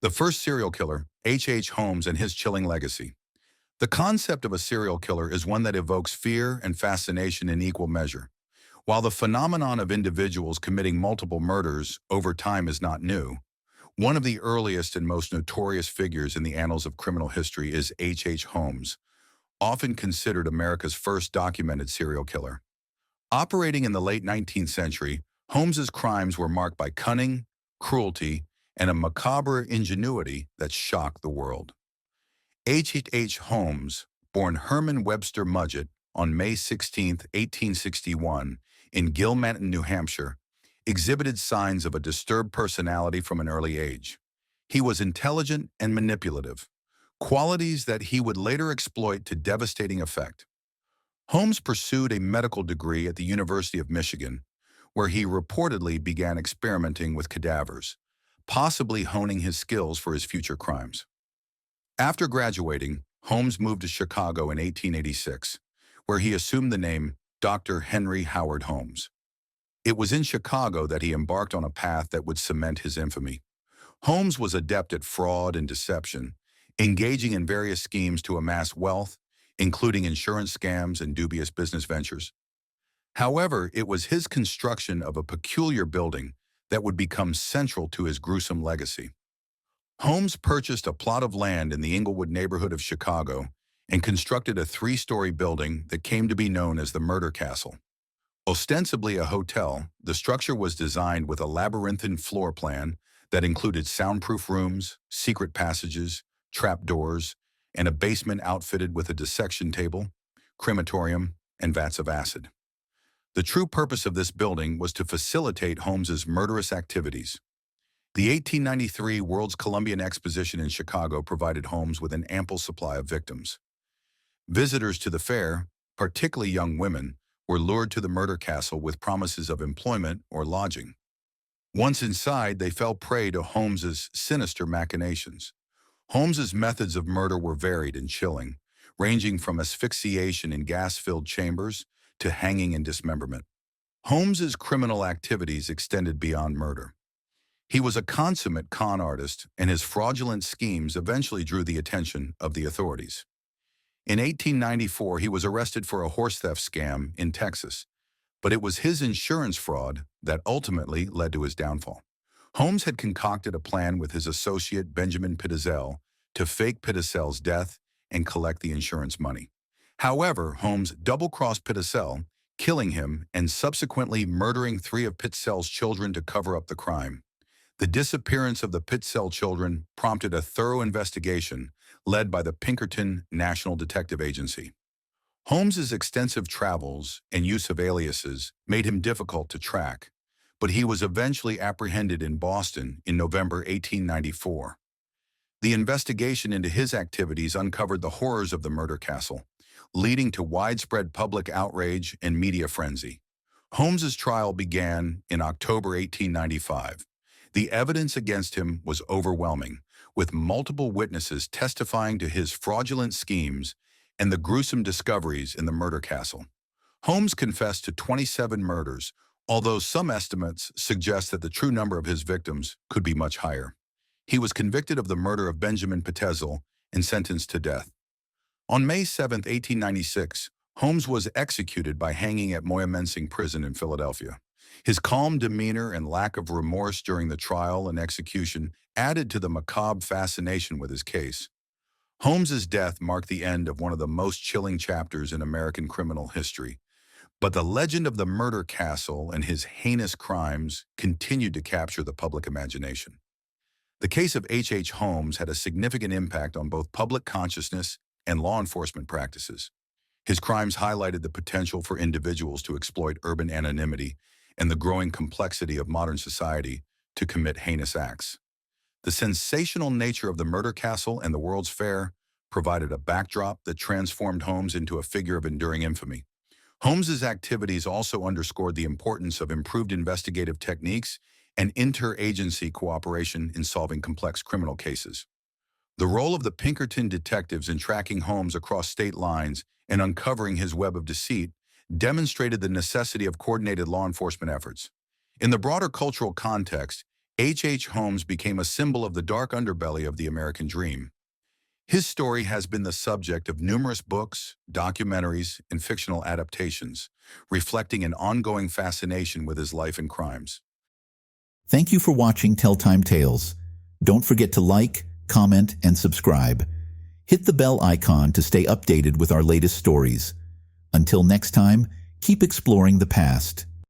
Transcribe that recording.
The first serial killer, H. Holmes and his chilling legacy. The concept of a serial killer is one that evokes fear and fascination in equal measure. While the phenomenon of individuals committing multiple murders over time is not new, one of the earliest and most notorious figures in the annals of criminal history is H. Holmes, often considered America's first documented serial killer. Operating in the late 19th century, Holmes's crimes were marked by cunning, cruelty, and a macabre ingenuity that shocked the world. H. Holmes, born Herman Webster Mudgett on May 16, 1861, in Gilmanton, New Hampshire, exhibited signs of a disturbed personality from an early age. He was intelligent and manipulative, qualities that he would later exploit to devastating effect. Holmes pursued a medical degree at the University of Michigan, where he reportedly began experimenting with cadavers, possibly honing his skills for his future crimes. After graduating, Holmes moved to Chicago in 1886, where he assumed the name Dr. Henry Howard Holmes. It was in Chicago that he embarked on a path that would cement his infamy. Holmes was adept at fraud and deception, engaging in various schemes to amass wealth, including insurance scams and dubious business ventures. However, it was his construction of a peculiar building that would become central to his gruesome legacy. Holmes purchased a plot of land in the Englewood neighborhood of Chicago and constructed a three-story building that came to be known as the Murder Castle. Ostensibly a hotel, the structure was designed with a labyrinthine floor plan that included soundproof rooms, secret passages, trapdoors, and a basement outfitted with a dissection table, crematorium, and vats of acid. The true purpose of this building was to facilitate Holmes's murderous activities. The 1893 World's Columbian Exposition in Chicago provided Holmes with an ample supply of victims. Visitors to the fair, particularly young women, were lured to the murder castle with promises of employment or lodging. Once inside, they fell prey to Holmes's sinister machinations. Holmes's methods of murder were varied and chilling, ranging from asphyxiation in gas-filled chambers to hanging and dismemberment. Holmes's criminal activities extended beyond murder. He was a consummate con artist, and his fraudulent schemes eventually drew the attention of the authorities. In 1894, he was arrested for a horse theft scam in Texas, but it was his insurance fraud that ultimately led to his downfall. Holmes had concocted a plan with his associate Benjamin Pitezel to fake Pitezel's death and collect the insurance money. However, Holmes double-crossed Pitezel, killing him and subsequently murdering three of Pitezel's children to cover up the crime. The disappearance of the Pitezel children prompted a thorough investigation led by the Pinkerton National Detective Agency. Holmes's extensive travels and use of aliases made him difficult to track, but he was eventually apprehended in Boston in November 1894. The investigation into his activities uncovered the horrors of the murder castle, leading to widespread public outrage and media frenzy. Holmes's trial began in October 1895. The evidence against him was overwhelming, with multiple witnesses testifying to his fraudulent schemes and the gruesome discoveries in the murder castle. Holmes confessed to 27 murders, although some estimates suggest that the true number of his victims could be much higher. He was convicted of the murder of Benjamin Pitezel and sentenced to death. On May 7, 1896, Holmes was executed by hanging at Moyamensing Prison in Philadelphia. His calm demeanor and lack of remorse during the trial and execution added to the macabre fascination with his case. Holmes's death marked the end of one of the most chilling chapters in American criminal history, but the legend of the murder castle and his heinous crimes continued to capture the public imagination. The case of H. Holmes had a significant impact on both public consciousness and law enforcement practices. His crimes highlighted the potential for individuals to exploit urban anonymity and the growing complexity of modern society to commit heinous acts. The sensational nature of the murder castle and the World's Fair provided a backdrop that transformed Holmes into a figure of enduring infamy. Holmes's activities also underscored the importance of improved investigative techniques and interagency cooperation in solving complex criminal cases. The role of the Pinkerton detectives in tracking Holmes across state lines and uncovering his web of deceit demonstrated the necessity of coordinated law enforcement efforts. In the broader cultural context, H. Holmes became a symbol of the dark underbelly of the American dream. His story has been the subject of numerous books, documentaries, and fictional adaptations, reflecting an ongoing fascination with his life and crimes. Thank you for watching Telltime Tales. Don't forget to like, comment, and subscribe. Hit the bell icon to stay updated with our latest stories. Until next time, keep exploring the past.